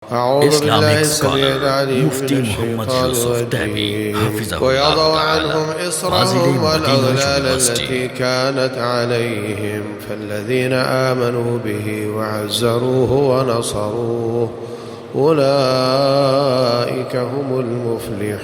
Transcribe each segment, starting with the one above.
Islamic scholar Mufti Yousuf Taibi ويضع عنهم إصرهم والأغلال التي كانت عليهم فالذين آمنوا به وعزروه ونصروه أولئك هم المفلحون۔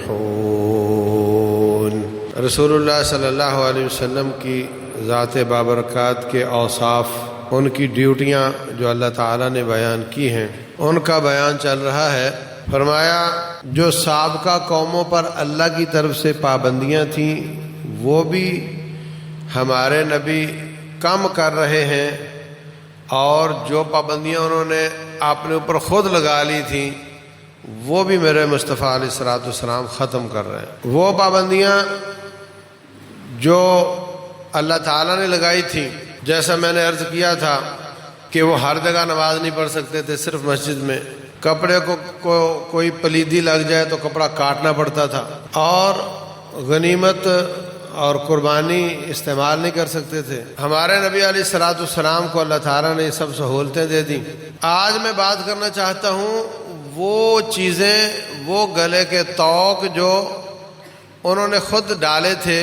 رسول اللہ صلی اللہ علیہ وسلم کی ذات بابرکات کے اوصاف، ان کی ڈیوٹیاں جو اللہ تعالیٰ نے بیان کی ہیں، ان کا بیان چل رہا ہے۔ فرمایا جو سابقہ قوموں پر اللہ کی طرف سے پابندیاں تھیں وہ بھی ہمارے نبی کم کر رہے ہیں، اور جو پابندیاں انہوں نے اپنے اوپر خود لگا لی تھیں وہ بھی میرے مصطفیٰ علیہ الصلوۃ والسلام ختم کر رہے ہیں۔ وہ پابندیاں جو اللہ تعالیٰ نے لگائی تھیں، جیسا میں نے عرض کیا تھا کہ وہ ہر جگہ نماز نہیں پڑھ سکتے تھے، صرف مسجد میں۔ کپڑے کو کوئی پلیدی لگ جائے تو کپڑا کاٹنا پڑتا تھا، اور غنیمت اور قربانی استعمال نہیں کر سکتے تھے۔ ہمارے نبی علیہ الصلوۃ والسلام کو اللہ تعالیٰ نے یہ سب سہولتیں دے دیں۔ آج میں بات کرنا چاہتا ہوں وہ چیزیں، وہ گلے کے طوق جو انہوں نے خود ڈالے تھے،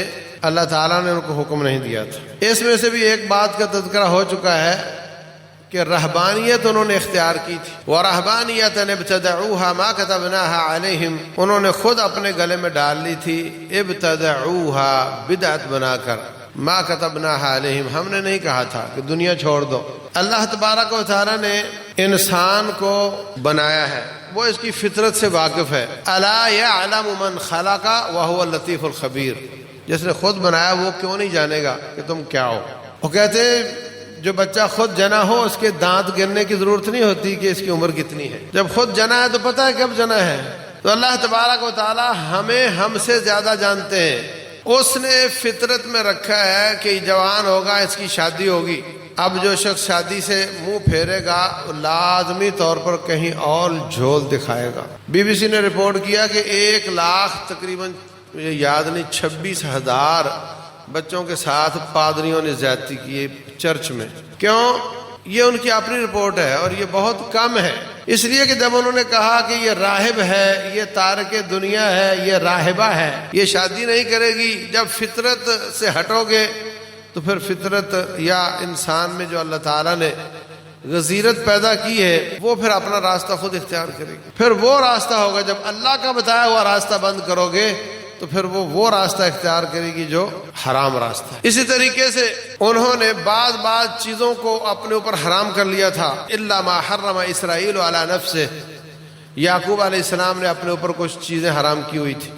اللہ تعالیٰ نے ان کو حکم نہیں دیا تھا۔ اس میں سے بھی ایک بات کا تذکرہ ہو چکا ہے کہ رہبانیت انہوں نے اختیار کی تھی۔ وَرَهْبَانِيَةً ابْتَدَعُوهَا مَا كَتَبْنَاهَا عَلَيْهِمْ، انہوں نے خود اپنے گلے میں ڈال لی تھی، ابتدعوها بدعت بنا کر، ما كتبناها علیہم، ہم نے نہیں کہا تھا کہ دنیا چھوڑ دو۔ اللہ تبارک و تعالیٰ نے انسان کو بنایا ہے، وہ اس کی فطرت سے واقف ہے۔ أَلَا يَعْلَمُ مَنْ خَلَقَ وَهُوَ اللَّطِيفُ الْخَبِيرُ، جس نے خود بنایا وہ کیوں نہیں جانے گا کہ تم کیا ہو۔ وہ کہتے ہیں جو بچہ خود جنا ہو اس کے دانت گرنے کی ضرورت نہیں ہوتی کہ اس کی عمر کتنی ہے، جب خود جنا ہے تو پتہ ہے کب جنا ہے۔ تو اللہ تبارک و تعالی ہمیں ہم سے زیادہ جانتے ہیں۔ اس نے فطرت میں رکھا ہے کہ جوان ہوگا، اس کی شادی ہوگی۔ اب جو شخص شادی سے منہ پھیرے گا لازمی طور پر کہیں اور جھول دکھائے گا۔ بی بی سی نے رپورٹ کیا کہ 1 لاکھ تقریباً، مجھے یاد نہیں، 26,000 بچوں کے ساتھ پادریوں نے زیادتی کی چرچ میں۔ کیوں؟ یہ ان کی اپنی رپورٹ ہے، اور یہ بہت کم ہے۔ اس لیے کہ جب انہوں نے کہا کہ یہ راہب ہے، یہ تارک دنیا ہے، یہ راہبہ ہے، یہ شادی نہیں کرے گی، جب فطرت سے ہٹو گے تو پھر فطرت یا انسان میں جو اللہ تعالیٰ نے غزیرت پیدا کی ہے وہ پھر اپنا راستہ خود اختیار کرے گی۔ پھر وہ راستہ ہوگا، جب اللہ کا بتایا ہوا راستہ بند کرو گے تو پھر وہ راستہ اختیار کرے گی جو حرام راستہ ہے۔ اسی طریقے سے انہوں نے بعض چیزوں کو اپنے اوپر حرام کر لیا تھا۔ الا ما حرم اسرائیل علی نفسہ، یعقوب علیہ السلام نے اپنے اوپر کچھ چیزیں حرام کی ہوئی تھی،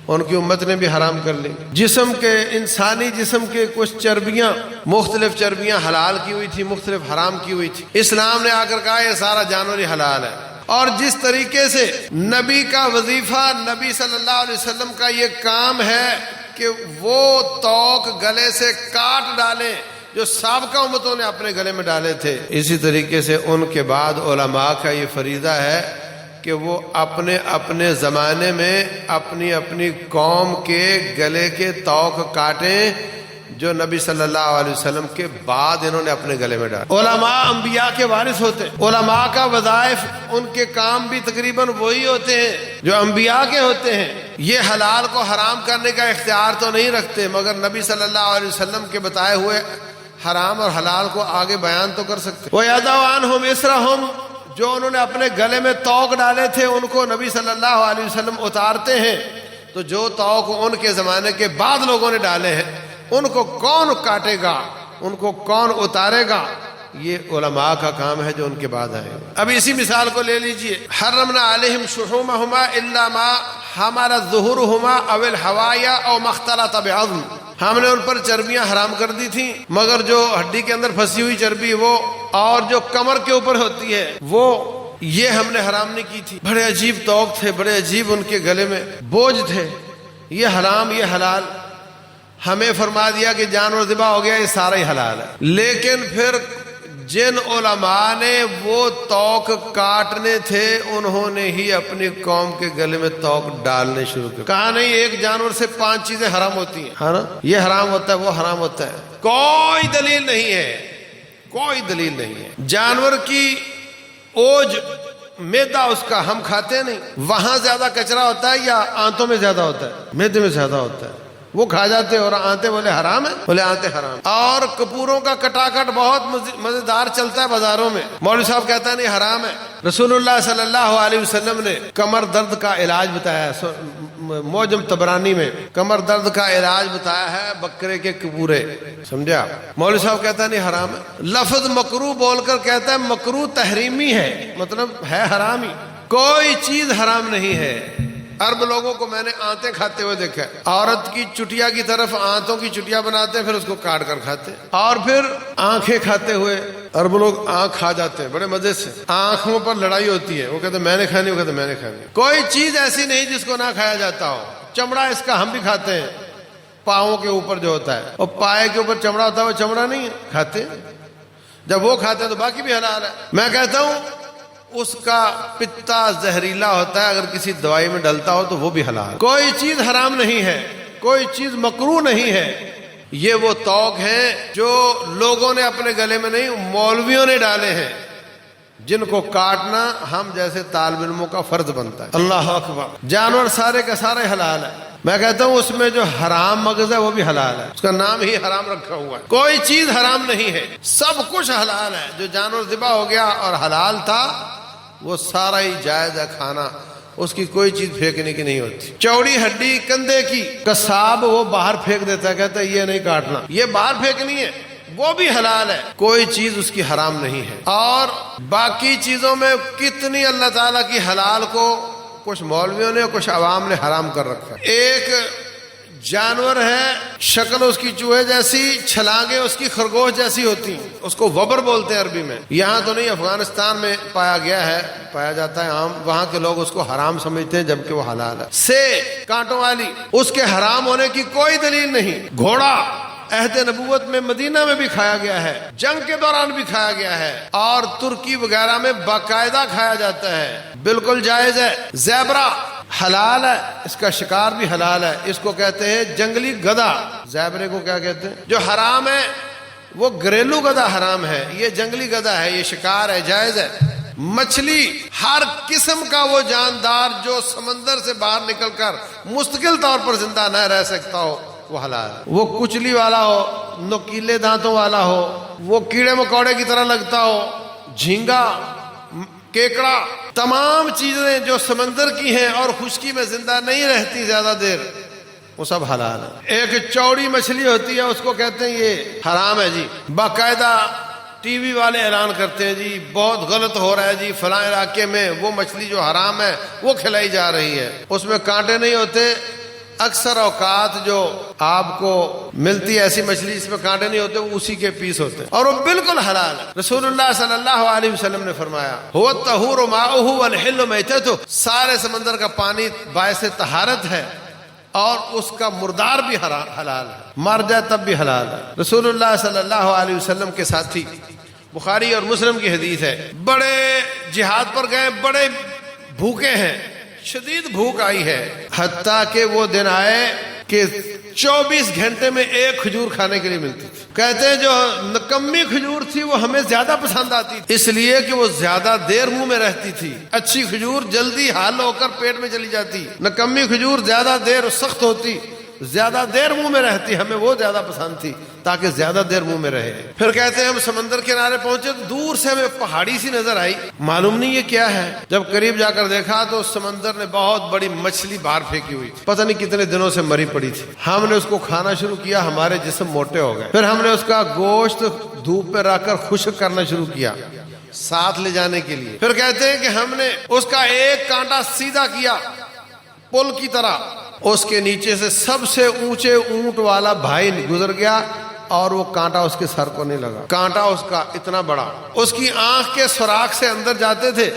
ان کی امت نے بھی حرام کر لی۔ جسم کے، انسانی جسم کے کچھ چربیاں، مختلف چربیاں حلال کی ہوئی تھی، مختلف حرام کی ہوئی تھی۔ اسلام نے آ کر کہا یہ سارا جانور ہی حلال ہے۔ اور جس طریقے سے نبی کا وظیفہ، نبی صلی اللہ علیہ وسلم کا یہ کام ہے کہ وہ طوق گلے سے کاٹ ڈالیں جو سابقہ امتوں نے اپنے گلے میں ڈالے تھے، اسی طریقے سے ان کے بعد علماء کا یہ فریضہ ہے کہ وہ اپنے اپنے زمانے میں اپنی اپنی قوم کے گلے کے طوق کاٹیں جو نبی صلی اللہ علیہ وسلم کے بعد انہوں نے اپنے گلے میں ڈالا۔ علماء انبیاء کے وارث ہوتے ہیں، علماء کا وظائف، ان کے کام بھی تقریباً وہی ہوتے ہیں جو انبیاء کے ہوتے ہیں۔ یہ حلال کو حرام کرنے کا اختیار تو نہیں رکھتے، مگر نبی صلی اللہ علیہ وسلم کے بتائے ہوئے حرام اور حلال کو آگے بیان تو کر سکتے۔ وَيَضَعُ عَنْهُمْ إِصْرَهُمْ، جو انہوں نے اپنے گلے میں طوق ڈالے تھے ان کو نبی صلی اللہ علیہ وسلم اتارتے ہیں۔ تو جو طوق ان کے زمانے کے بعد لوگوں نے ڈالے ہیں ان کو کون کاٹے گا، ان کو کون اتارے گا؟ یہ علماء کا کام ہے جو ان کے بعد آئے۔ اب اسی مثال کو لے لیجئے، حرمنا علیہم شحومہما الا ما حمل ظہورہما او الحوایا او ما اختلط بعظم، ہم نے ان پر چربیاں حرام کر دی تھیں مگر جو ہڈی کے اندر پھنسی ہوئی چربی وہ، اور جو کمر کے اوپر ہوتی ہے وہ، یہ ہم نے حرام نہیں کی تھی۔ بڑے عجیب طوق تھے، بڑے عجیب ان کے گلے میں بوجھ تھے، یہ حرام یہ حلال۔ ہمیں فرما دیا کہ جانور ذبح ہو گیا، یہ سارا ہی حلال ہے۔ لیکن پھر جن علماء نے وہ طوق کاٹنے تھے انہوں نے ہی اپنی قوم کے گلے میں طوق ڈالنے شروع کر۔ کہا نہیں ایک جانور سے 5 چیزیں حرام ہوتی ہیں، ہے نا، یہ حرام ہوتا ہے، وہ حرام ہوتا ہے۔ کوئی دلیل نہیں ہے، کوئی دلیل نہیں ہے۔ جانور کی اوج میدا اس کا ہم کھاتے نہیں. وہاں زیادہ کچرا ہوتا ہے یا آنتوں میں زیادہ ہوتا ہے؟ میدے میں زیادہ ہوتا ہے. وہ کھا جاتے اور آنتے بولے حرام ہے، بولے آنتے حرام. اور کپوروں کا کٹاکٹ بہت مزیدار چلتا ہے بازاروں میں. مولوی صاحب کہتا ہے نہیں حرام ہے. رسول اللہ صلی اللہ علیہ وسلم نے کمر درد کا علاج بتایا ہے. معجم طبرانی میں کمر درد کا علاج بتایا ہے بکرے کے کپورے. سمجھا؟ مولوی صاحب کہتا ہے نہیں حرام ہے. لفظ مکروہ بول کر کہتا ہے مکروہ تحریمی ہے، مطلب ہے حرام ہی. کوئی چیز حرام نہیں ہے. عرب لوگوں کو میں نے آنتیں کھاتے ہوئے دیکھا ہے. عورت کی چٹیا کی طرف آنتوں کی چٹیا بناتے ہیں، پھر اس کو کاٹ کر کھاتے ہیں. اور پھر آنکھیں کھاتے ہوئے عرب لوگ آنکھ کھا جاتے ہیں بڑے مزے سے. آنکھوں پر لڑائی ہوتی ہے، وہ کہتے ہیں میں نے کھانی، وہ کہتے ہیں میں نے کھانی. کوئی چیز ایسی نہیں جس کو نہ کھایا جاتا ہو. چمڑا اس کا ہم بھی کھاتے ہیں، پاؤں کے اوپر جو ہوتا ہے، اور پائے کے اوپر چمڑا ہوتا ہے وہ چمڑا نہیں ہے، کھاتے ہیں. جب وہ کھاتے ہیں تو باقی بھی حلال ہے. میں کہتا ہوں اس کا پتا زہریلا ہوتا ہے، اگر کسی دوائی میں ڈلتا ہو تو وہ بھی حلال. کوئی چیز حرام نہیں ہے، کوئی چیز مکروہ نہیں ہے. یہ وہ طوق ہیں جو لوگوں نے اپنے گلے میں نہیں، مولویوں نے ڈالے ہیں، جن کو کاٹنا ہم جیسے طالب علموں کا فرض بنتا ہے. اللہ اکبر. جانور سارے کا سارے حلال ہے. میں کہتا ہوں اس میں جو حرام مغز ہے وہ بھی حلال ہے، اس کا نام ہی حرام رکھا ہوا ہے. کوئی چیز حرام نہیں ہے، سب کچھ حلال ہے. جو جانور ذبح ہو گیا اور حلال تھا وہ سارا ہی جائز ہے کھانا، اس کی کوئی چیز پھینکنے کی نہیں ہوتی. چوڑی ہڈی کندھے کی قصاب وہ باہر پھینک دیتا ہے، کہتا ہے یہ نہیں کاٹنا، یہ باہر پھینکنی ہے، وہ بھی حلال ہے. کوئی چیز اس کی حرام نہیں ہے. اور باقی چیزوں میں کتنی اللہ تعالیٰ کی حلال کو کچھ مولویوں نے کچھ عوام نے حرام کر رکھا. ایک جانور ہے، شکل اس کی چوہے جیسی، چھلانگیں اس کی خرگوش جیسی ہوتی ہیں، اس کو وبر بولتے ہیں عربی میں. یہاں تو نہیں، افغانستان میں پایا گیا ہے، پایا جاتا ہے عام. وہاں کے لوگ اس کو حرام سمجھتے ہیں جبکہ وہ حلال ہے. سے کانٹوں والی، اس کے حرام ہونے کی کوئی دلیل نہیں. گھوڑا عہد نبوت میں مدینہ میں بھی کھایا گیا ہے، جنگ کے دوران بھی کھایا گیا ہے، اور ترکی وغیرہ میں باقاعدہ کھایا جاتا ہے، بالکل جائز ہے. زیبرا حلال ہے، اس کا شکار بھی حلال ہے. اس کو کہتے ہیں جنگلی گدھا. زیبرے کو کیا کہتے ہیں؟ جو حرام ہے وہ گھریلو گدھا حرام ہے، یہ جنگلی گدھا ہے، یہ شکار ہے، جائز ہے. مچھلی، ہر قسم کا وہ جاندار جو سمندر سے باہر نکل کر مستقل طور پر زندہ نہ رہ سکتا ہو وہ حلال ہے. وہ کچلی والا ہو، نوکیلے دانتوں والا ہو، وہ کیڑے مکوڑے کی طرح لگتا ہو، جھینگا، کیکڑا، تمام چیزیں جو سمندر کی ہیں اور خشکی میں زندہ نہیں رہتی زیادہ دیر، وہ سب حلال ہے. ایک چوڑی مچھلی ہوتی ہے، اس کو کہتے ہیں یہ حرام ہے جی. باقاعدہ ٹی وی والے اعلان کرتے ہیں جی بہت غلط ہو رہا ہے جی، فلاں علاقے میں وہ مچھلی جو حرام ہے وہ کھلائی جا رہی ہے، اس میں کانٹے نہیں ہوتے. اکثر اوقات جو آپ کو ملتی ہے ایسی مچھلی جس میں کانٹے نہیں ہوتے، وہ اسی کے پیس ہوتے ہیں اور وہ بالکل حلال ہے. رسول اللہ صلی اللہ علیہ وسلم نے فرمایا هو الطہور ماؤہ والحل میتتہ، سارے سمندر کا پانی باعث طہارت ہے اور اس کا مردار بھی حلال ہے، مر جائے تب بھی حلال ہے. رسول اللہ صلی اللہ علیہ وسلم کے ساتھی، بخاری اور مسلم کی حدیث ہے، بڑے جہاد پر گئے، بڑے بھوکے ہیں، شدید بھوک آئی ہے، حتیٰ کہ وہ دن آئے کہ 24 گھنٹے میں ایک کھجور کھانے کے لیے ملتی تھی. کہتے ہیں جو نکمی کھجور تھی وہ ہمیں زیادہ پسند آتی تھی، اس لیے کہ وہ زیادہ دیر منہ میں رہتی تھی. اچھی کھجور جلدی حل ہو کر پیٹ میں چلی جاتی، نکمی کھجور زیادہ دیر سخت ہوتی، زیادہ دیر منہ میں رہتی. ہمیں وہ زیادہ پسند تھی تاکہ زیادہ دیر منہ میں رہے. پھر کہتے ہیں ہم سمندر کنارے پہنچے تو دور سے ہمیں پہاڑی سی نظر آئی، معلوم نہیں یہ کیا ہے. جب قریب جا کر دیکھا تو سمندر نے بہت بڑی مچھلی باہر پھینکی ہوئی تھی، پتہ نہیں کتنے دنوں سے مری پڑی تھی. ہم نے اس کو کھانا شروع کیا، ہمارے جسم موٹے ہو گئے. پھر ہم نے اس کا گوشت دھوپ پہ رکھ کر خشک کرنا شروع کیا ساتھ لے جانے کے لیے. پھر کہتے ہیں کہ ہم نے اس کا ایک کانٹا سیدھا کیا پل کی طرح، اس کے نیچے سے سب سے اونچے اونٹ والا بھائی گزر گیا اور وہ کانٹا اس کے سر کو نہیں لگا. کانٹا اس کا اتنا بڑا، اس کی آنکھ کے سوراخ سے اندر جاتے تھے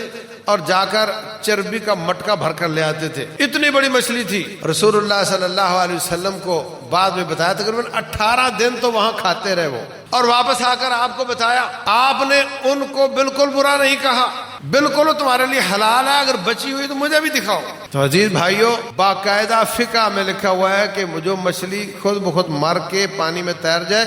اور جا کر چربی کا مٹکا بھر کر لے آتے تھے. اتنی بڑی مچھلی تھی. رسول اللہ صلی اللہ علیہ وسلم کو بعد میں بتایا تقریباً 18 دن تو وہاں کھاتے رہے وہ، اور واپس آ کر آپ کو بتایا. آپ نے ان کو بالکل برا نہیں کہا، بالکل تمہارے لیے حلال ہے، اگر بچی ہوئی تو مجھے بھی دکھاؤ. تو عزیز بھائیوں، باقاعدہ فقہ میں لکھا ہوا ہے کہ جو مچھلی خود بخود مر کے پانی میں تیر جائے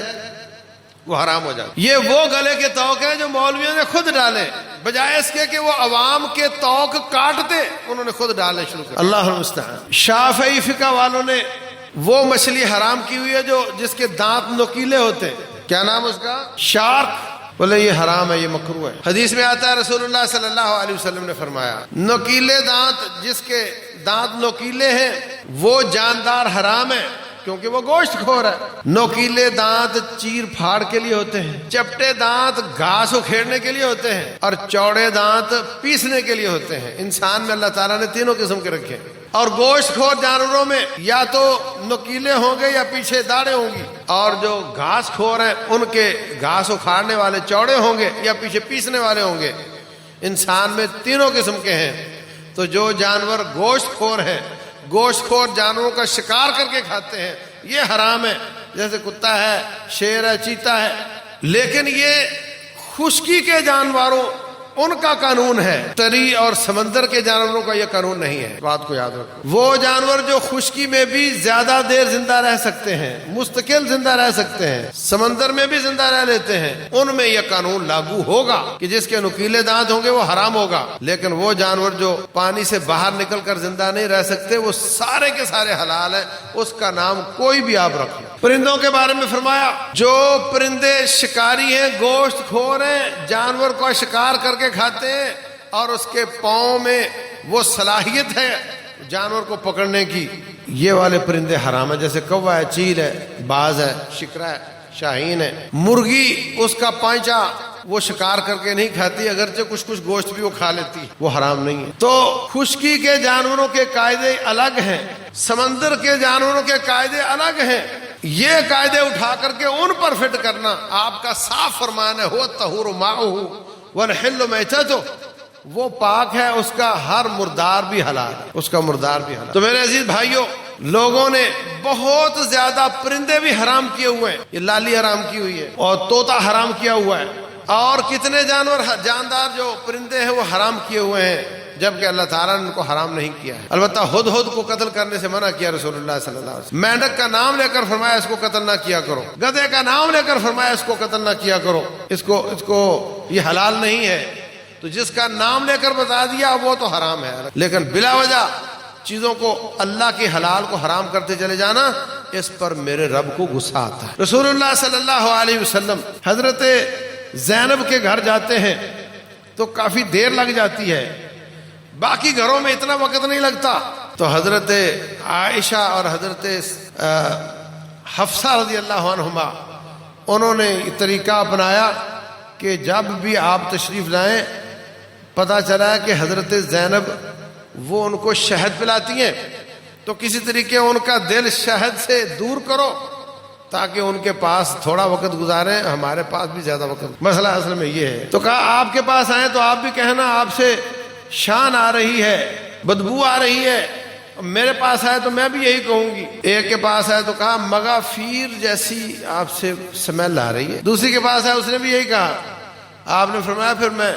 وہ حرام ہو جاتا ہے۔ یہ وہ گلے کے توق ہیں جو مولویوں نے خود ڈالے، بجائے اس کے کہ وہ عوام کے توق کاٹتے، انہوں نے خود ڈالنے شروع کر۔ اللہ المستعان۔ شافعی فقہ والوں نے وہ مچھلی حرام کی ہوئی ہے جو جس کے دانت نوکیلے ہوتے ہیں، کیا نام اس کا؟ شارک، بولے یہ حرام ہے، یہ مکروہ ہے۔ حدیث میں آتا ہے رسول اللہ صلی اللہ علیہ وسلم نے فرمایا نوکیلے دانت، جس کے دانت نوکیلے ہیں وہ جاندار حرام ہے کیونکہ وہ گوشت کھور ہے۔ نوکیلے دانت چیر پھاڑ کے لیے ہوتے ہیں، چپٹے دانت گھاس اکھیڑنے کے لیے ہوتے ہیں، اور چوڑے دانت پیسنے کے لیے ہوتے ہیں۔ انسان میں اللہ تعالیٰ نے تینوں قسم کے رکھے ہیں، اور گوشت خور جانوروں میں یا تو نوکیلے ہوں گے یا پیچھے داڑیں ہوں گی، اور جو گھاس خور ہیں ان کے گھاس اکھاڑنے والے چوڑے ہوں گے یا پیچھے پیسنے والے ہوں گے۔ انسان میں تینوں قسم کے ہیں۔ تو جو جانور گوشت خور ہیں، گوشت خور جانوروں کا شکار کر کے کھاتے ہیں، یہ حرام ہے، جیسے کتا ہے، شیر ہے، چیتا ہے۔ لیکن یہ خشکی کے جانوروں ان کا قانون ہے، تری اور سمندر کے جانوروں کا یہ قانون نہیں ہے، بات کو یاد رکھو۔ وہ جانور جو خشکی میں بھی زیادہ دیر زندہ رہ سکتے ہیں، مستقل زندہ رہ سکتے ہیں، سمندر میں بھی زندہ رہ لیتے ہیں، ان میں یہ قانون لاگو ہوگا کہ جس کے نوکیلے دانت ہوں گے وہ حرام ہوگا۔ لیکن وہ جانور جو پانی سے باہر نکل کر زندہ نہیں رہ سکتے وہ سارے کے سارے حلال ہیں، اس کا نام کوئی بھی آپ رکھیں۔ پرندوں کے بارے میں فرمایا جو پرندے شکاری ہیں، گوشت خور ہیں، جانور کو شکار کر کے کھاتے ہیں اور اس کے پاؤں میں وہ صلاحیت ہے جانور کو پکڑنے کی، یہ والے پرندے حرام ہیں، جیسے کوا ہے، چیل ہے، باز ہے، شکرا ہے، شاہین ہے۔ مرغی اس کا پانچا وہ شکار کر کے نہیں کھاتی، اگرچہ کچھ گوشت بھی وہ کھا لیتی، وہ حرام نہیں ہے۔ تو خشکی کے جانوروں کے قاعدے الگ ہیں، سمندر کے جانوروں کے قاعدے الگ ہیں۔ یہ قاعدے اٹھا کر کے ان پر فٹ کرنا آپ کا صاف فرمان ہے، ہو طہور ماؤہ والحل میتتہ، وہ پاک ہے، اس کا ہر مردار بھی حلال ہے، اس کا مردار بھی حلال۔ تو میرے عزیز بھائیوں، لوگوں نے بہت زیادہ پرندے بھی حرام کیے ہوئے ہیں، یہ لالی حرام کی ہوئی ہے اور طوطا حرام کیا ہوا ہے، اور کتنے جانور جاندار جو پرندے ہیں وہ حرام کیے ہوئے ہیں، جبکہ اللہ تعالیٰ نے ان کو حرام نہیں کیا ہے۔ البتہ ہدہد کو قتل کرنے سے منع کیا رسول اللہ صلی اللہ علیہ وسلم۔ مینڈک کا نام لے کر فرمایا اس کو قتل نہ کیا کرو، گدھے کا نام لے کر فرمایا اس کو قتل نہ کیا کرو، اس کو یہ حلال نہیں ہے۔ تو جس کا نام لے کر بتا دیا وہ تو حرام ہے، لیکن بلا وجہ چیزوں کو اللہ کے حلال کو حرام کرتے چلے جانا، اس پر میرے رب کو غصہ آتا ہے۔ رسول اللہ صلی اللہ علیہ وسلم حضرت زینب کے گھر جاتے ہیں تو کافی دیر لگ جاتی ہے، باقی گھروں میں اتنا وقت نہیں لگتا۔ تو حضرت عائشہ اور حضرت حفصہ رضی اللہ عنہما انہوں نے طریقہ اپنایا کہ جب بھی آپ تشریف لائیں، پتہ چلا ہے کہ حضرت زینب وہ ان کو شہد پلاتی ہیں، تو کسی طریقے ان کا دل شہد سے دور کرو تاکہ ان کے پاس تھوڑا وقت گزاریں، ہمارے پاس بھی زیادہ وقت۔ مسئلہ اصل میں یہ ہے۔ تو کہا آپ کے پاس آئیں تو آپ بھی کہنا آپ سے شان آ رہی ہے، بدبو آ رہی ہے، میرے پاس آئے تو میں بھی یہی کہوں گی۔ ایک کے پاس آئے تو کہا مغافیر جیسی آپ سے سمیل آ رہی ہے، دوسری کے پاس آئے اس نے بھی یہی کہا۔ آپ نے فرمایا پھر میں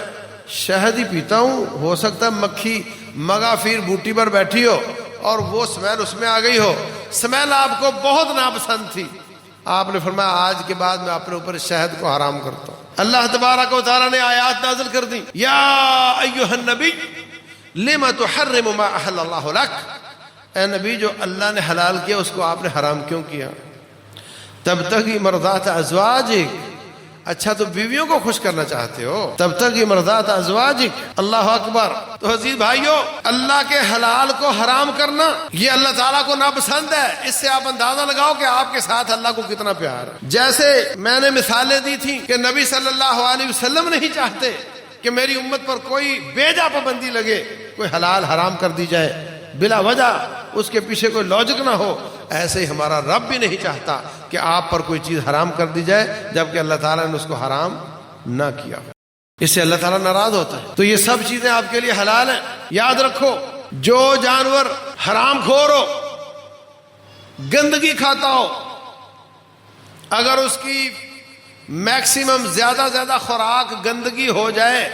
شہد ہی پیتا ہوں، ہو سکتا ہے مکھی مغافیر بوٹی پر بیٹھی ہو اور وہ سمیل اس میں آ گئی ہو، سمیل آپ کو بہت ناپسند تھی۔ آپ نے فرمایا آج کے بعد میں اپنے اوپر شہد کو حرام کرتا ہوں۔ اللہ تبارک و تعالیٰ نے آیات نازل کر دی، یا ایھا النبی لم تحرم ما احل اللہ لک، اے نبی جو اللہ نے حلال کیا اس کو آپ نے حرام کیوں کیا؟ تبتغی مرضات ازواجک، اچھا تو بیویوں کو خوش کرنا چاہتے ہو، تبتغی مرضات ازواجک، اللہ اکبر۔ تو عزیز بھائیو، اللہ کے حلال کو حرام کرنا یہ اللہ تعالیٰ کو ناپسند ہے۔ اس سے آپ اندازہ لگاؤ کہ آپ کے ساتھ اللہ کو کتنا پیار ہے۔ جیسے میں نے مثالیں دی تھیں کہ نبی صلی اللہ علیہ وسلم نہیں چاہتے کہ میری امت پر کوئی بے جا پابندی لگے، کوئی حلال حرام کر دی جائے بلا وجہ، اس کے پیچھے کوئی لاجک نہ ہو، ایسے ہی ہمارا رب بھی نہیں چاہتا کہ آپ پر کوئی چیز حرام کر دی جائے جبکہ اللہ تعالیٰ نے اس کو حرام نہ کیا، اس سے اللہ تعالیٰ ناراض ہوتا ہے۔ تو یہ سب چیزیں آپ کے لیے حلال ہیں۔ یاد رکھو، جو جانور حرام خور ہو، گندگی کھاتا ہو، اگر اس کی میکسیمم زیادہ خوراک گندگی ہو جائے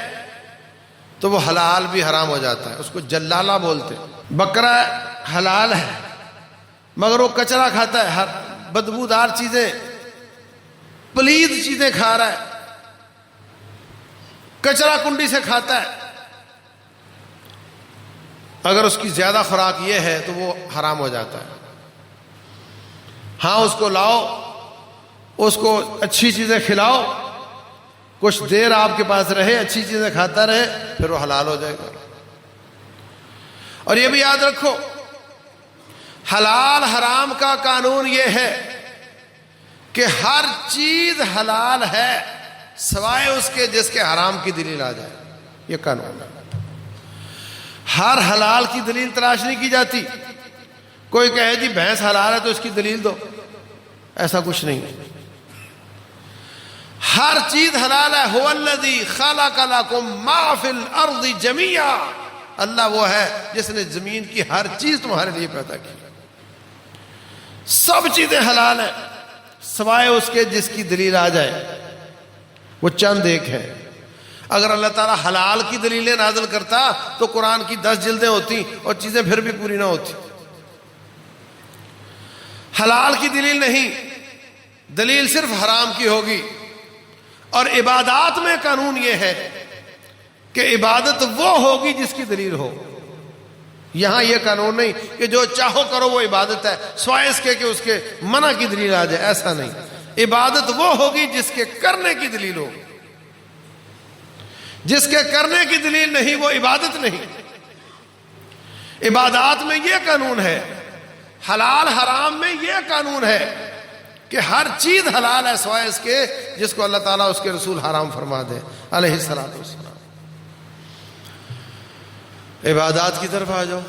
تو وہ حلال بھی حرام ہو جاتا ہے، اس کو جلالہ بولتے ہیں۔ بکرا حلال ہے مگر وہ کچرا کھاتا ہے، ہر بدبودار چیزیں پلید چیزیں کھا رہا ہے، کچرا کنڈی سے کھاتا ہے، اگر اس کی زیادہ خوراک یہ ہے تو وہ حرام ہو جاتا ہے۔ ہاں اس کو لاؤ، اس کو اچھی چیزیں کھلاؤ، کچھ دیر آپ کے پاس رہے، اچھی چیزیں کھاتا رہے، پھر وہ حلال ہو جائے گا۔ اور یہ بھی یاد رکھو، حلال حرام کا قانون یہ ہے کہ ہر چیز حلال ہے سوائے اس کے جس کے حرام کی دلیل آ جائے، یہ قانون ہے۔ ہر حلال کی دلیل تلاش نہیں کی جاتی۔ کوئی کہے جی بھینس حلال ہے تو اس کی دلیل دو، ایسا کچھ نہیں ہے۔ ہر چیز حلال ہے۔ هو الذی خلق لکم ما فی الارض جمیعا، اللہ وہ ہے جس نے زمین کی ہر چیز تمہارے لیے پیدا کی۔ سب چیزیں حلال ہیں سوائے اس کے جس کی دلیل آ جائے، وہ چند ایک ہے۔ اگر اللہ تعالیٰ حلال کی دلیلیں نازل کرتا تو قرآن کی 10 جلدیں ہوتی اور چیزیں پھر بھی پوری نہ ہوتی۔ حلال کی دلیل نہیں، دلیل صرف حرام کی ہوگی۔ اور عبادات میں قانون یہ ہے کہ عبادت وہ ہوگی جس کی دلیل ہو۔ یہاں یہ قانون نہیں کہ جو چاہو کرو وہ عبادت ہے سوائے اس کے کہ اس کے منع کی دلیل آ جائے، ایسا نہیں۔ عبادت وہ ہوگی جس کے کرنے کی دلیل ہو، جس کے کرنے کی دلیل نہیں وہ عبادت نہیں۔ عبادات میں یہ قانون ہے، حلال حرام میں یہ قانون ہے کہ ہر چیز حلال ہے سوائے اس کے جس کو اللہ تعالیٰ اس کے رسول حرام فرما دے علیہ الصلوۃ والسلام۔ عبادات کی طرف آ جاؤ،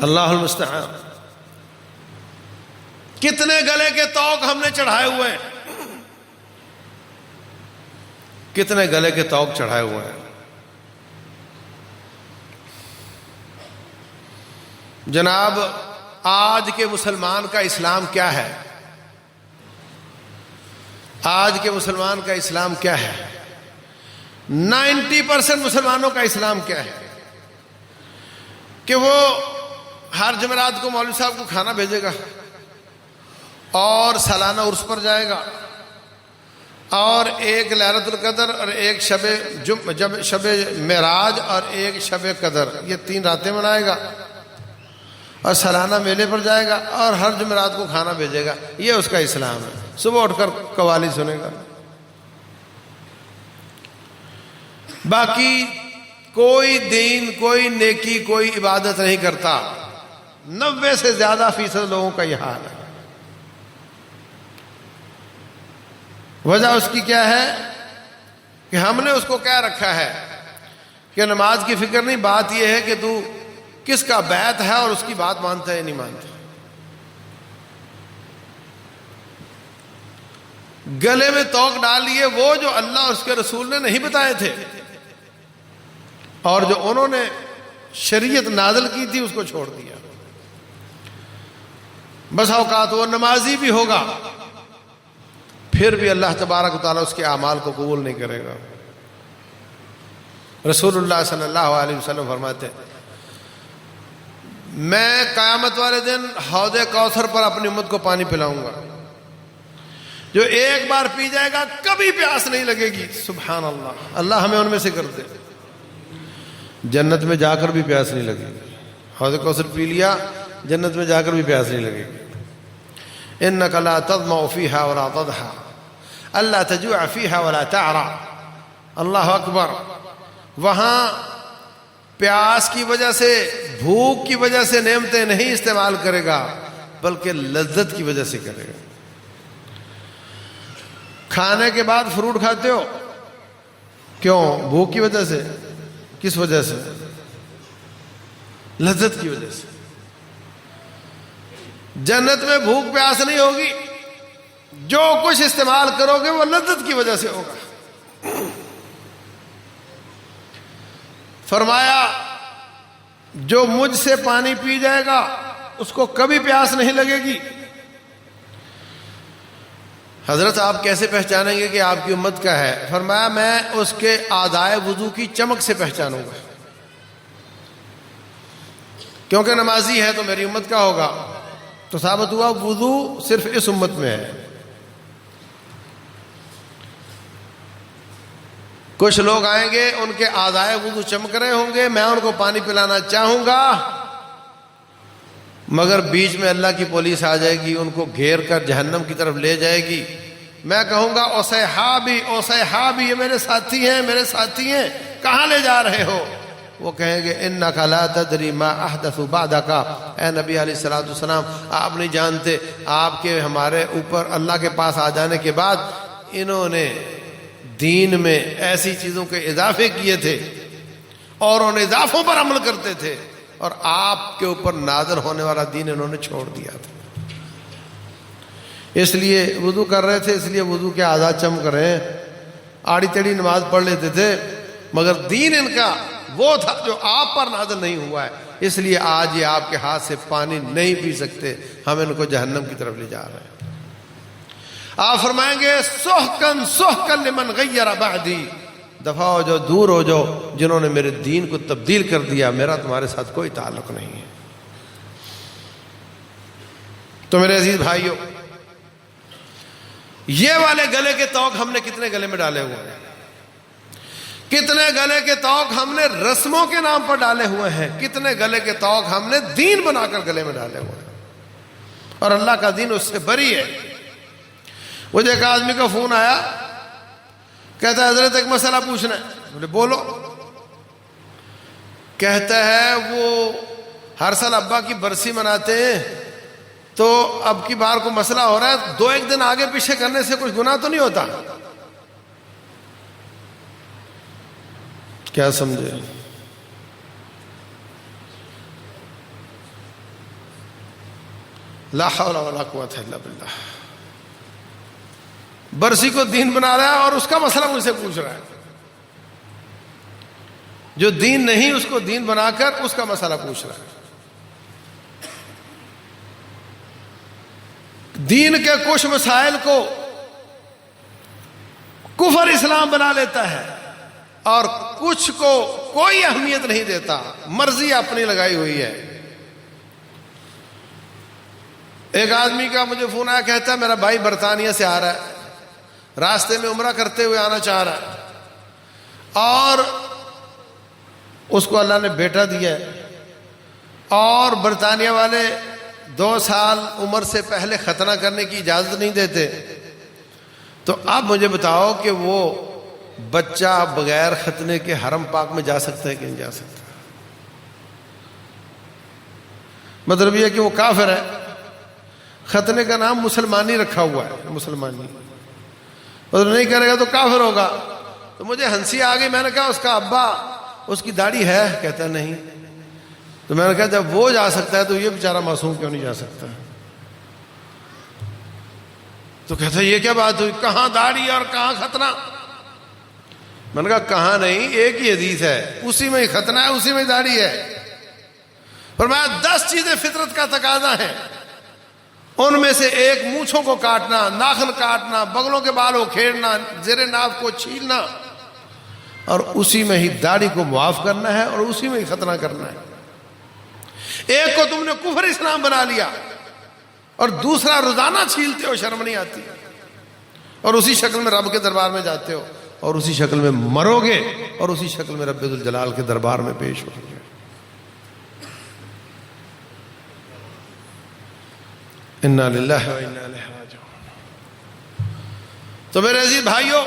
اللہ المستعان۔ کتنے گلے کے طوق ہم نے چڑھائے ہوئے ہیں، کتنے گلے کے طوق چڑھائے ہوئے ہیں۔ جناب آج کے مسلمان کا اسلام کیا ہے؟ آج کے مسلمان کا اسلام کیا ہے؟ 90% مسلمانوں کا اسلام کیا ہے کہ وہ ہر جمعرات کو مولوی صاحب کو کھانا بھیجے گا اور سالانہ عرس پر جائے گا اور ایک لیلۃ القدر اور ایک شب معراج اور ایک شب قدر، یہ 3 راتیں منائے گا اور سالانہ میلے پر جائے گا اور ہر جمعرات کو کھانا بھیجے گا۔ یہ اس کا اسلام ہے۔ صبح اٹھ کر قوالی سنے گا، باقی کوئی دین، کوئی نیکی، کوئی عبادت نہیں کرتا۔ 90 سے زیادہ فیصد لوگوں کا یہ حال ہے۔ وجہ اس کی کیا ہے کہ ہم نے اس کو کہہ رکھا ہے کہ نماز کی فکر نہیں، بات یہ ہے کہ تو کس کا بیعت ہے اور اس کی بات مانتا ہے یا نہیں مانتا۔ گلے میں طوق ڈال لیے وہ جو اللہ اور اس کے رسول نے نہیں بتائے تھے، اور جو انہوں نے شریعت نازل کی تھی اس کو چھوڑ دیا۔ بس اوقات وہ نمازی بھی ہوگا پھر بھی اللہ تبارک و تعالیٰ اس کے اعمال کو قبول نہیں کرے گا۔ رسول اللہ صلی اللہ علیہ وسلم فرماتے ہیں میں قیامت والے دن حوض کوثر پر اپنی امت کو پانی پلاؤں گا، جو ایک بار پی جائے گا کبھی پیاس نہیں لگے گی۔ سبحان اللہ، اللہ ہمیں ان میں سے کر دے۔ جنت میں جا کر بھی پیاس نہیں لگے گی۔ حوض کوثر پی لیا، جنت میں جا کر بھی پیاس نہیں لگے گی۔ انک لا تظمأ فیہا ولا تضحا، الا تجوع فیہا ولا تعرا۔ اللہ اکبر۔ وہاں پیاس کی وجہ سے، بھوک کی وجہ سے نعمتیں نہیں استعمال کرے گا بلکہ لذت کی وجہ سے کرے گا۔ کھانے کے بعد فروٹ کھاتے ہو کیوں؟ بھوک کی وجہ سے؟ کس وجہ سے؟ لذت کی وجہ سے۔ جنت میں بھوک پیاس نہیں ہوگی، جو کچھ استعمال کرو گے وہ لذت کی وجہ سے ہوگا۔ فرمایا جو مجھ سے پانی پی جائے گا اس کو کبھی پیاس نہیں لگے گی۔ حضرت آپ کیسے پہچانیں گے کہ آپ کی امت کا ہے؟ فرمایا میں اس کے اعضائے وضو کی چمک سے پہچانوں گا، کیونکہ نمازی ہے تو میری امت کا ہوگا۔ تو ثابت ہوا وضو صرف اس امت میں ہے۔ کچھ لوگ آئیں گے، ان کے اعضائے وضو چمک رہے ہوں گے، میں ان کو پانی پلانا چاہوں گا، مگر بیچ میں اللہ کی پولیس آ جائے گی، ان کو گھیر کر جہنم کی طرف لے جائے گی۔ میں کہوں گا او صحابی، او صحابی، یہ میرے ساتھی ہیں، میرے ساتھی ہیں، کہاں لے جا رہے ہو؟ وہ کہیں گے انک لا تدری ما احدث بعدک، اے نبی علیہ الصلوۃ والسلام، آپ نہیں جانتے آپ کے ہمارے اوپر اللہ کے پاس آ جانے کے بعد انہوں نے دین میں ایسی چیزوں کے اضافے کیے تھے اور ان اضافوں پر عمل کرتے تھے، اور آپ کے اوپر نازل ہونے والا دین انہوں نے چھوڑ دیا تھا۔ اس لیے وضو کر رہے تھے، اس لیے وضو کے اعضاء چمک رہے ہیں، آڑی تیڑی نماز پڑھ لیتے تھے، مگر دین ان کا وہ تھا جو آپ پر نازل نہیں ہوا ہے، اس لیے آج یہ آپ کے ہاتھ سے پانی نہیں پی سکتے، ہم ان کو جہنم کی طرف لے جا رہے ہیں۔ آپ فرمائیں گے سحقن سحقن لمن غیر بعدی، دفع ہو جاؤ، دور ہو جاؤ جنہوں نے میرے دین کو تبدیل کر دیا، میرا تمہارے ساتھ کوئی تعلق نہیں ہے۔ تو میرے عزیز بھائیوں، یہ والے گلے کے توق ہم نے کتنے گلے میں ڈالے ہوئے ہیں، کتنے گلے کے توق ہم نے رسموں کے نام پر ڈالے ہوئے ہیں، کتنے گلے کے توق ہم نے دین بنا کر گلے میں ڈالے ہوئے ہیں، اور اللہ کا دین اس سے بری ہے۔ مجھے ایک آدمی کا فون آیا، کہتا ہے حضرت ایک مسئلہ پوچھنا ہے۔ بولے بولو۔ کہتا ہے وہ ہر سال ابا کی برسی مناتے ہیں، تو اب کی بار کو مسئلہ ہو رہا ہے، 2-1 دن آگے پیچھے کرنے سے کچھ گناہ تو نہیں ہوتا؟ کیا سمجھے؟ لا حول ولا قوت الا باللہ۔ برسی کو دین بنا رہا ہے اور اس کا مسئلہ مجھ سے پوچھ رہا ہے، جو دین نہیں اس کو دین بنا کر اس کا مسئلہ پوچھ رہا ہے۔ دین کے کچھ مسائل کو کفر اسلام بنا لیتا ہے اور کچھ کو کوئی اہمیت نہیں دیتا، مرضی اپنی لگائی ہوئی ہے۔ ایک آدمی کا مجھے فون آیا، کہتا ہے میرا بھائی برطانیہ سے آ رہا ہے، راستے میں عمرہ کرتے ہوئے آنا چاہ رہا ہے، اور اس کو اللہ نے بیٹا دیا ہے، اور برطانیہ والے 2 سال عمر سے پہلے ختنہ کرنے کی اجازت نہیں دیتے، تو اب مجھے بتاؤ کہ وہ بچہ بغیر ختنے کے حرم پاک میں جا سکتا ہے کہ نہیں جا سکتا؟ مطلب یہ کہ وہ کافر ہے، ختنے کا نام مسلمانی رکھا ہوا ہے، مسلمانی، مطلب نہیں کرے گا تو کافر ہوگا۔ تو مجھے ہنسی آ گئی، میں نے کہا اس کا ابا، اس کی داڑھی ہے؟ کہتا نہیں۔ تو میں نے کہا جب وہ جا سکتا ہے تو یہ بیچارہ معصوم کیوں نہیں جا سکتا؟ تو کہتا ہے یہ کیا بات ہوئی، کہاں داڑھی اور کہاں ختنہ؟ میں نے کہا کہاں نہیں، ایک ہی حدیث ہے، اسی میں ہی ختنہ ہے، اسی میں ہی داڑھی ہے۔ فرمایا 10 چیزیں فطرت کا تقاضا ہے، ان میں سے ایک مونچھوں کو کاٹنا، ناخن کاٹنا، بغلوں کے بالوں کو کھیڑنا، زیر ناف کو چھیلنا، اور اسی میں ہی داڑھی کو معاف کرنا ہے اور اسی میں ہی ختنہ کرنا ہے۔ ایک کو تم نے کفر اسلام بنا لیا، اور دوسرا روزانہ چھیلتے ہو، شرم نہیں آتی، اور اسی شکل میں رب کے دربار میں جاتے ہو، اور اسی شکل میں مرو گے، اور اسی شکل میں رب ذوالجلال کے دربار میں پیش ہو گے۔ انا للہ و انا الیہ راجعون۔ تو میرے عزیز بھائیوں،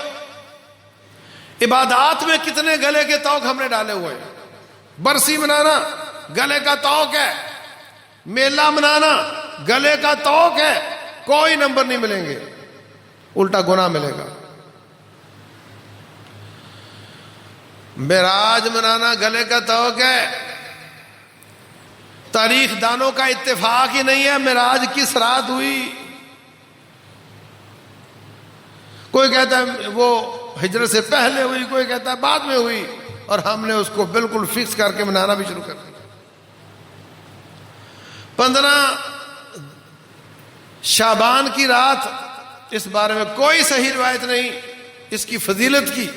عبادات میں کتنے گلے کے توق ہم نے ڈالے ہوئے ہیں۔ برسی منانا گلے کا توق ہے، میلہ منانا گلے کا توق ہے، کوئی نمبر نہیں ملیں گے، الٹا گناہ ملے گا۔ معراج منانا گلے کا توق ہے، تاریخ دانوں کا اتفاق ہی نہیں ہے معراج کس رات ہوئی۔ کوئی کہتا ہے وہ ہجرت سے پہلے ہوئی، کوئی کہتا ہے بعد میں ہوئی، اور ہم نے اس کو بالکل فکس کر کے منانا بھی شروع کر دیا۔ 15 شعبان کی رات، اس بارے میں کوئی صحیح روایت نہیں اس کی فضیلت کی،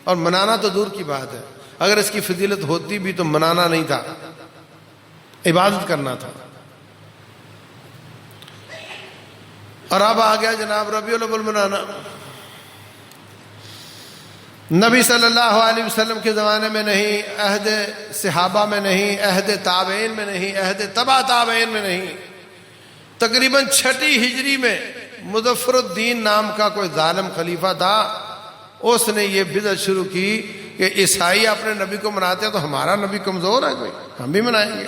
اور منانا تو دور کی بات ہے، اگر اس کی فضیلت ہوتی بھی تو منانا نہیں تھا، عبادت کرنا تھا۔ اور اب آ گیا جناب ربیع الاول منانا۔ نبی صلی اللہ علیہ وسلم کے زمانے میں نہیں، عہد صحابہ میں نہیں، عہد تابعین میں نہیں، عہد تبع تابعین میں نہیں، تقریباً 6 ہجری میں مظفر الدین نام کا کوئی ظالم خلیفہ تھا، اس نے یہ بدعت شروع کی کہ عیسائی اپنے نبی کو مناتے ہیں تو ہمارا نبی کمزور ہے کوئی، ہم بھی منائیں گے۔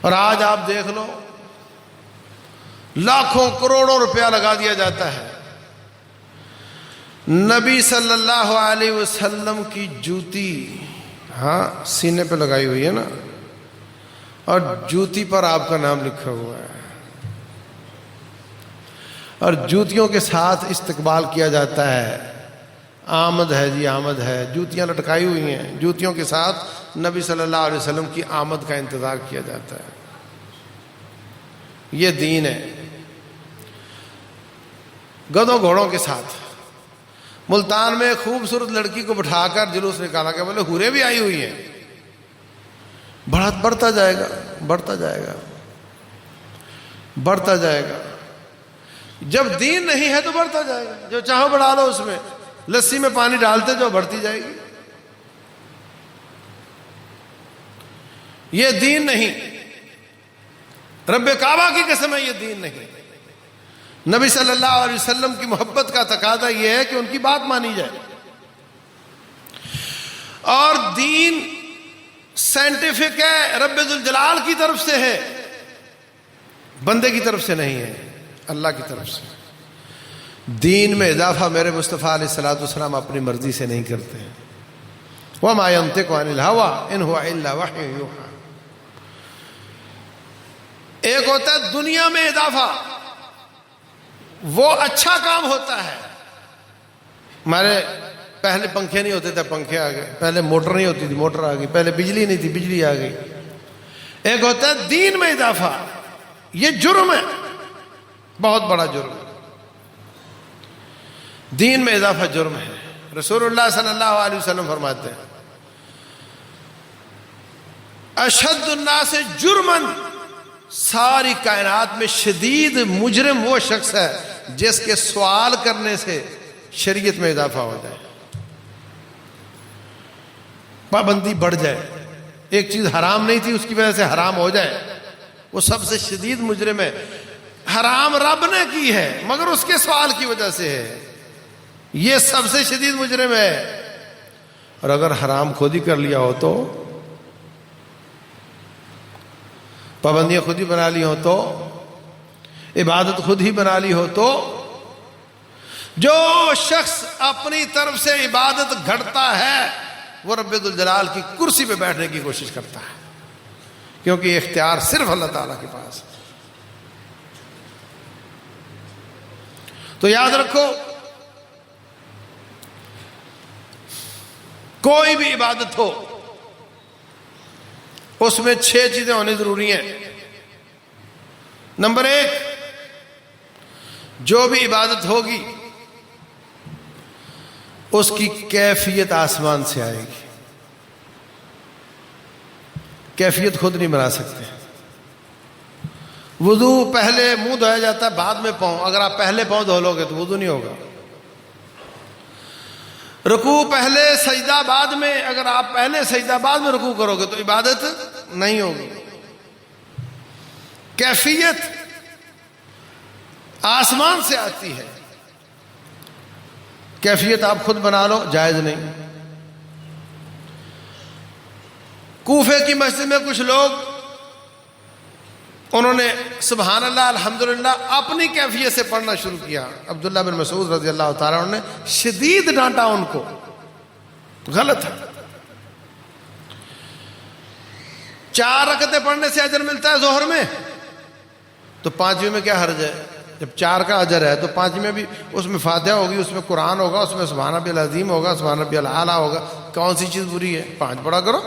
اور آج آپ دیکھ لو، لاکھوں کروڑوں روپیہ لگا دیا جاتا ہے نبی صلی اللہ علیہ وسلم کی جوتی، ہاں سینے پہ لگائی ہوئی ہے نا، اور جوتی پر آپ کا نام لکھا ہوا ہے، اور جوتیوں کے ساتھ استقبال کیا جاتا ہے، آمد ہے جی آمد ہے، جوتیاں لٹکائی ہوئی ہیں، جوتیوں کے ساتھ نبی صلی اللہ علیہ وسلم کی آمد کا انتظار کیا جاتا ہے۔ یہ دین ہے۔ گدھوں گھوڑوں کے ساتھ ملتان میں ایک خوبصورت لڑکی کو بٹھا کر جلوس نکالا کہ بولے حوریں بھی آئی ہوئی ہیں، بڑھتا جائے گا، بڑھتا جائے گا، بڑھتا جائے گا۔ جب دین نہیں ہے تو بڑھتا جائے گا، جو چاہو بڑھا لو، اس میں لسی میں پانی ڈالتے جو بڑھتی جائے گی۔ یہ دین نہیں، رب کعبہ کی قسم ہے، یہ دین نہیں۔ نبی صلی اللہ علیہ وسلم کی محبت کا تقاضا یہ ہے کہ ان کی بات مانی جائے، اور دین سائنٹیفک ہے، رب ذوالجلال کی طرف سے ہے، بندے کی طرف سے نہیں ہے، اللہ کی طرف سے۔ دین میں اضافہ میرے مصطفیٰ علیہ الصلوۃ والسلام اپنی مرضی سے نہیں کرتے ہیں۔ وَمَا يَنطِقُ عَنِ الْهَوَىٰ إِنْ هُوَ إِلَّا وَحْيٌ يُوحَىٰ۔ ایک ہوتا ہے دنیا میں اضافہ، وہ اچھا کام ہوتا ہے۔ ہمارے پہلے پنکھے نہیں ہوتے تھے، پنکھے آ گئے، پہلے موٹر نہیں ہوتی تھی، موٹر آ گئی، پہلے بجلی نہیں تھی، بجلی آ گئی۔ ایک ہوتا ہے دین میں اضافہ، یہ جرم ہے، بہت بڑا جرم ہے، دین میں اضافہ جرم ہے۔ رسول اللہ صلی اللہ علیہ وسلم فرماتے ہیں اشد الناس جرمن، ساری کائنات میں شدید مجرم وہ شخص ہے جس کے سوال کرنے سے شریعت میں اضافہ ہو جائے، پابندی بڑھ جائے، ایک چیز حرام نہیں تھی اس کی وجہ سے حرام ہو جائے، وہ سب سے شدید مجرم ہے۔ حرام رب نے کی ہے مگر اس کے سوال کی وجہ سے ہے، یہ سب سے شدید مجرم ہے۔ اور اگر حرام خود ہی کر لیا ہو تو، پابندیاں خود ہی بنا لی ہو تو، عبادت خود ہی بنا لی ہو تو، جو شخص اپنی طرف سے عبادت گھڑتا ہے وہ رب ذوالجلال کی کرسی پہ بیٹھنے کی کوشش کرتا ہے، کیونکہ یہ اختیار صرف اللہ تعالیٰ کے پاس ہے۔ تو یاد رکھو، کوئی بھی عبادت ہو اس میں 6 چیزیں ہونی ضروری ہیں۔ نمبر 1، جو بھی عبادت ہوگی اس کی کیفیت آسمان سے آئے گی، کیفیت خود نہیں بنا سکتے۔ وضو پہلے منہ دھویا جاتا ہے بعد میں پاؤں، اگر آپ پہلے پاؤں دھو لو گے تو وضو نہیں ہوگا۔ رکوع پہلے سجدہ بعد میں، اگر آپ پہلے سجدہ بعد میں رکوع کرو گے تو عبادت نہیں ہوگی۔ کیفیت آسمان سے آتی ہے، کیفیت آپ خود بنا لو جائز نہیں۔ کوفے کی مسجد میں کچھ لوگ انہوں نے سبحان اللہ الحمدللہ اپنی کیفیت سے پڑھنا شروع کیا۔ عبداللہ بن مسعود رضی اللہ تعالیٰ عنہ نے شدید ڈانٹا ان کو، غلط ہے۔ 4 رکعتیں پڑھنے سے اجر ملتا ہے ظہر میں، تو 5ویں میں کیا حرج ہے؟ جب 4 کا اجر ہے تو 5ویں بھی اس میں فاتحہ ہوگی، اس میں قرآن ہوگا، اس میں سبحان ربی العظیم ہوگا، سبحان ربی الاعلیٰ ہوگا، کون سی چیز بری ہے؟ 5 پڑھا کرو۔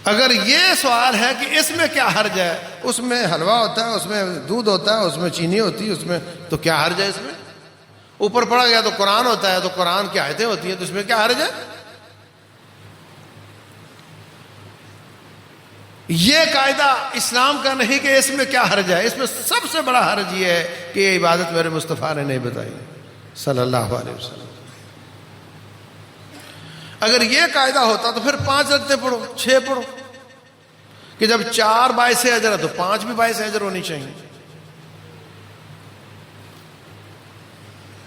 اگر یہ سوال ہے کہ اس میں کیا حرج ہے، اس میں حلوہ ہوتا ہے، اس میں دودھ ہوتا ہے، اس میں چینی ہوتی ہے، اس میں تو کیا حرج ہے؟ اس میں اوپر پڑھا گیا تو قرآن ہوتا ہے، تو قرآن کی آیتیں ہوتی ہیں، تو اس میں کیا حرج ہے؟ یہ قاعدہ اسلام کا نہیں کہ اس میں کیا حرج ہے، اس میں سب سے بڑا حرج یہ ہے کہ یہ عبادت میرے مصطفیٰ نے نہیں بتائی صلی اللہ علیہ وسلم۔ اگر یہ قاعدہ ہوتا تو پھر 5 رکعتیں پڑھو، 6 پڑھو، کہ جب 4 باعث اجر ہے تو 5 بھی باعث اجر ہونی چاہیے۔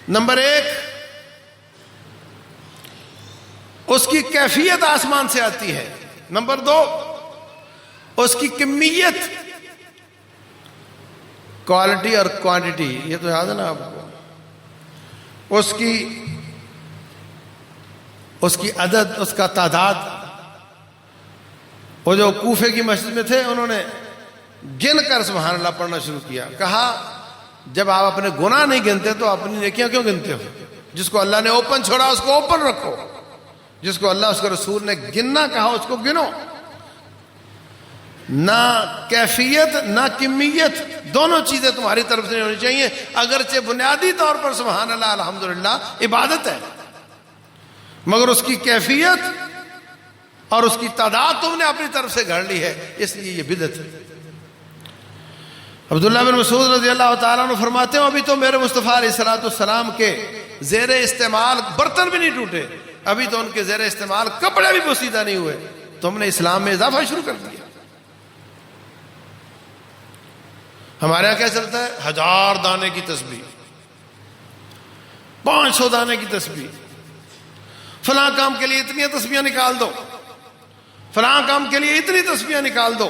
نمبر 1، اس کی کیفیت آسمان سے آتی ہے۔ نمبر 2، اس کی کمیت، کوالٹی اور کوانٹٹی، یہ تو یاد ہے نا آپ کو، اس کی عدد، اس کا تعداد۔ وہ جو کوفے کی مسجد میں تھے انہوں نے گن کر سبحان اللہ پڑھنا شروع کیا، کہا جب آپ اپنے گناہ نہیں گنتے تو اپنی نیکیاں کیوں گنتے ہو؟ جس کو اللہ نے اوپن چھوڑا اس کو اوپن رکھو، جس کو اللہ اس کے رسول نے گننا کہا اس کو گنو۔ نہ کیفیت نہ کمیت، دونوں چیزیں تمہاری طرف سے نہیں ہونی چاہیے، اگرچہ بنیادی طور پر سبحان اللہ الحمدللہ عبادت ہے، مگر اس کی کیفیت اور اس کی تعداد تم نے اپنی طرف سے گھڑ لی ہے، اس لیے یہ بدعت ہے۔ عبداللہ بن مسعود رضی اللہ تعالیٰ عنہ فرماتے ہیں ابھی تو میرے مصطفیٰ علیہ السلام کے زیر استعمال برتن بھی نہیں ٹوٹے، ابھی تو ان کے زیر استعمال کپڑے بھی پوسیدہ نہیں ہوئے، تم نے اسلام میں اضافہ شروع کر دیا۔ ہمارے یہاں کیا چلتا ہے؟ 1000 دانے کی تسبیح، 500 دانے کی تسبیح، فلاں کام کے لیے اتنی تسبیحاں نکال دو، فلاں کام کے لیے اتنی تسبیحاں نکال دو۔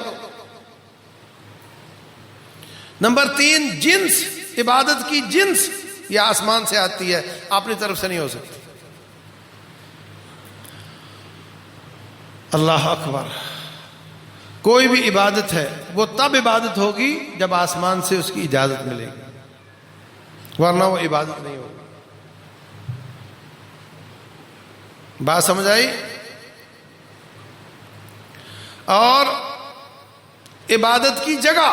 نمبر 3، جنس، عبادت کی جنس، یہ آسمان سے آتی ہے، اپنی طرف سے نہیں ہو سکتی۔ اللہ اکبر۔ کوئی بھی عبادت ہے وہ تب عبادت ہوگی جب آسمان سے اس کی اجازت ملے گی، ورنہ وہ عبادت نہیں ہوگی۔ بات سمجھ آئی؟ اور عبادت کی جگہ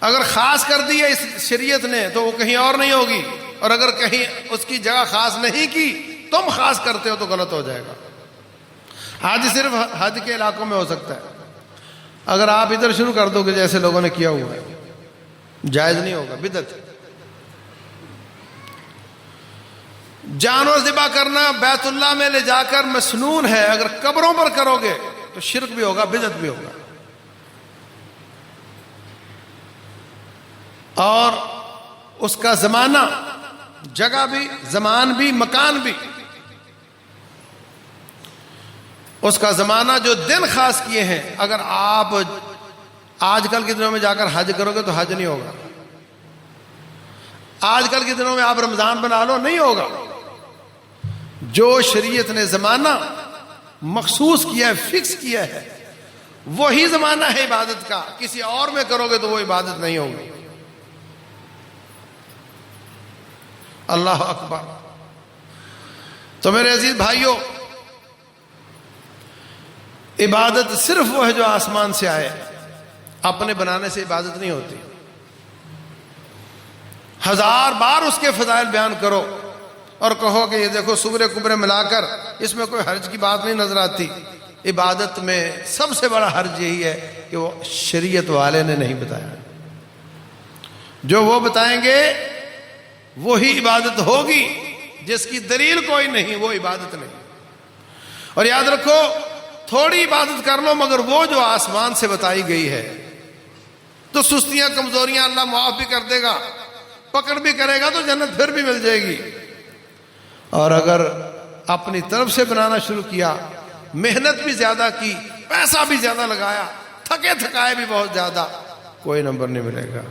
اگر خاص کر دی ہے اس شریعت نے تو وہ کہیں اور نہیں ہوگی، اور اگر کہیں اس کی جگہ خاص نہیں کی، تم خاص کرتے ہو تو غلط ہو جائے گا۔ حج صرف حج کے علاقوں میں ہو سکتا ہے، اگر آپ ادھر شروع کر دو گے جیسے لوگوں نے کیا ہوا ہے، جائز نہیں ہوگا، بدعت۔ جانور ذبح کرنا بیت اللہ میں لے جا کر مسنون ہے، اگر قبروں پر کرو گے تو شرک بھی ہوگا، بدعت بھی ہوگا۔ اور اس کا زمانہ، جگہ بھی، زمان بھی، مکان بھی، اس کا زمانہ، جو دن خاص کیے ہیں، اگر آپ آج کل کے دنوں میں جا کر حج کرو گے تو حج نہیں ہوگا، آج کل کے دنوں میں آپ رمضان بنا لو، نہیں ہوگا۔ جو شریعت نے زمانہ مخصوص کیا ہے، فکس کیا ہے، وہی زمانہ ہے عبادت کا، کسی اور میں کرو گے تو وہ عبادت نہیں ہوگی۔ اللہ اکبر۔ تو میرے عزیز بھائیوں، عبادت صرف وہ ہے جو آسمان سے آئے، اپنے بنانے سے عبادت نہیں ہوتی۔ 1000 بار اس کے فضائل بیان کرو اور کہو کہ یہ دیکھو سغرے کبرے ملا کر اس میں کوئی حرج کی بات نہیں نظر آتی، عبادت میں سب سے بڑا حرج یہی ہے کہ وہ شریعت والے نے نہیں بتایا، جو وہ بتائیں گے وہی عبادت ہوگی، جس کی دلیل کوئی نہیں وہ عبادت نہیں۔ اور یاد رکھو، تھوڑی عبادت کر لو مگر وہ جو آسمان سے بتائی گئی ہے، تو سستیاں کمزوریاں اللہ معاف بھی کر دے گا، پکڑ بھی کرے گا تو جنت پھر بھی مل جائے گی۔ اور اگر اپنی طرف سے بنانا شروع کیا، محنت بھی زیادہ کی، پیسہ بھی زیادہ لگایا، تھکے تھکائے بھی بہت زیادہ، کوئی نمبر نہیں ملے گا۔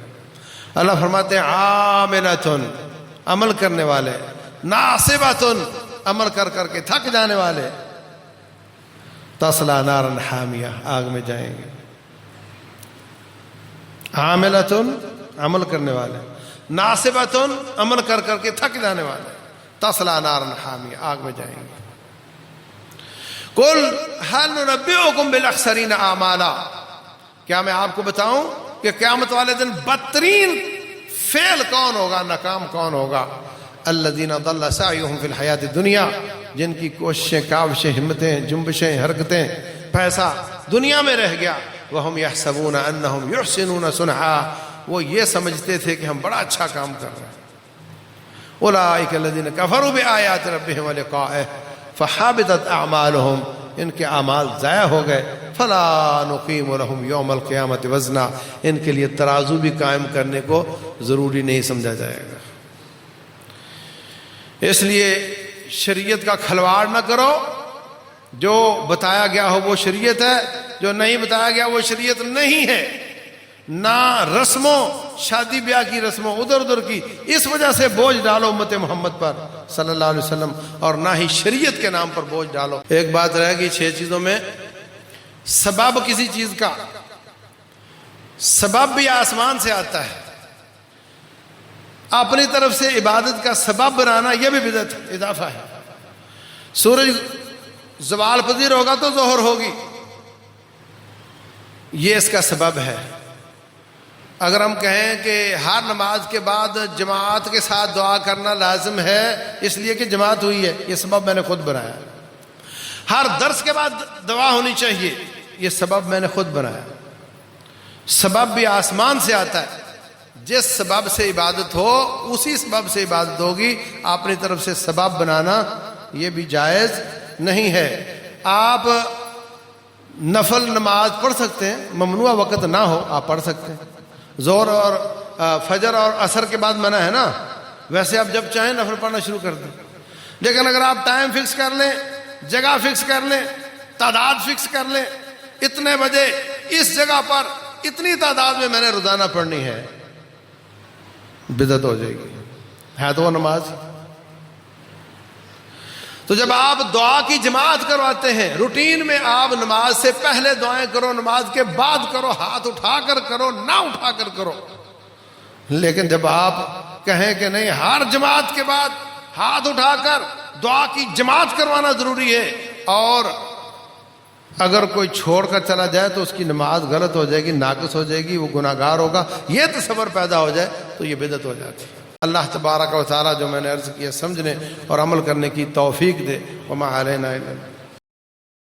اللہ فرماتے ہیں عاملۃ، عمل کرنے والے، ناصبۃ، عمل کر کر کے تھک جانے والے، تصلی نارا حامیہ، آگ میں جائیں گے۔ عاملۃ، عمل کرنے والے، ناصبۃ، عمل کر کر کے تھک جانے والے، تصلی نارا حامیہ، آگ میں جائیں گے۔ قل هل ننبئکم بالاخسرین اعمالا، کیا میں آپ کو بتاؤں کہ قیامت والے دن بدترین فعل کون ہوگا، ناکام کون ہوگا؟ الذین ضل سعیہم فی الحیات الدنیا، جن کی کوششیں، کاوشیں، ہمتیں، جنبشیں، حرکتیں، پیسہ دنیا میں رہ گیا. وَهُمْ يَحْسَبُونَ أَنَّهُمْ يُحْسِنُونَ صُنْعًا، وہ یہ سمجھتے تھے کہ ہم بڑا اچھا کام کر رہے ہیں. أُولَٰئِكَ الَّذِينَ كَفَرُوا بِآيَاتِ رَبِّهِمْ وَلِقَائِهِ فَحَبِطَتْ أَعْمَالُهُمْ، ان کے اعمال ضائع ہو گئے. فَلَا نُقِيمُ لَهُمْ يَوْمَ الْقِيَامَةِ وَزْنًا، ان کے لیے ترازو بھی قائم کرنے کو ضروری نہیں سمجھا جائے گا. اس لیے شریعت کا کھلواڑ نہ کرو. جو بتایا گیا ہو وہ شریعت ہے، جو نہیں بتایا گیا وہ شریعت نہیں ہے. نہ رسموں، شادی بیاہ کی رسموں ادھر ادھر کی، اس وجہ سے بوجھ ڈالو امت محمد پر صلی اللہ علیہ وسلم، اور نہ ہی شریعت کے نام پر بوجھ ڈالو. ایک بات رہے گی 6 چیزوں میں، سبب کسی چیز کا، سبب بھی آسمان سے آتا ہے. اپنی طرف سے عبادت کا سبب بنانا یہ بھی بدعت اضافہ ہے. سورج زوال پذیر ہوگا تو ظہر ہوگی، یہ اس کا سبب ہے. اگر ہم کہیں کہ ہر نماز کے بعد جماعت کے ساتھ دعا کرنا لازم ہے اس لیے کہ جماعت ہوئی ہے، یہ سبب میں نے خود بنایا. ہر درس کے بعد دعا ہونی چاہیے، یہ سبب میں نے خود بنایا. سبب بھی آسمان سے آتا ہے. جس سبب سے عبادت ہو اسی سبب سے عبادت ہوگی. اپنی طرف سے سبب بنانا یہ بھی جائز نہیں ہے. آپ نفل نماز پڑھ سکتے ہیں، ممنوع وقت نہ ہو آپ پڑھ سکتے ہیں. ظہر اور فجر اور عصر کے بعد منع ہے نا، ویسے آپ جب چاہیں نفل پڑھنا شروع کر دیں. لیکن اگر آپ ٹائم فکس کر لیں، جگہ فکس کر لیں، تعداد فکس کر لیں، اتنے بجے اس جگہ پر اتنی تعداد میں نے روزانہ پڑھنی ہے، بدعت ہو جائے گی. ہے تو وہ نماز. تو جب آپ دعا کی جماعت کرواتے ہیں، روٹین میں آپ نماز سے پہلے دعائیں کرو، نماز کے بعد کرو، ہاتھ اٹھا کر کرو، نہ اٹھا کر کرو. لیکن جب آپ کہیں کہ نہیں ہر جماعت کے بعد ہاتھ اٹھا کر دعا کی جماعت کروانا ضروری ہے، اور اگر کوئی چھوڑ کر چلا جائے تو اس کی نماز غلط ہو جائے گی، ناقص ہو جائے گی، وہ گناہگار ہوگا، یہ تصور پیدا ہو جائے تو یہ بدعت ہو جاتی ہے. اللہ تبارک و تعالی جو میں نے عرض کیا سمجھنے اور عمل کرنے کی توفیق دے. وما علینا الا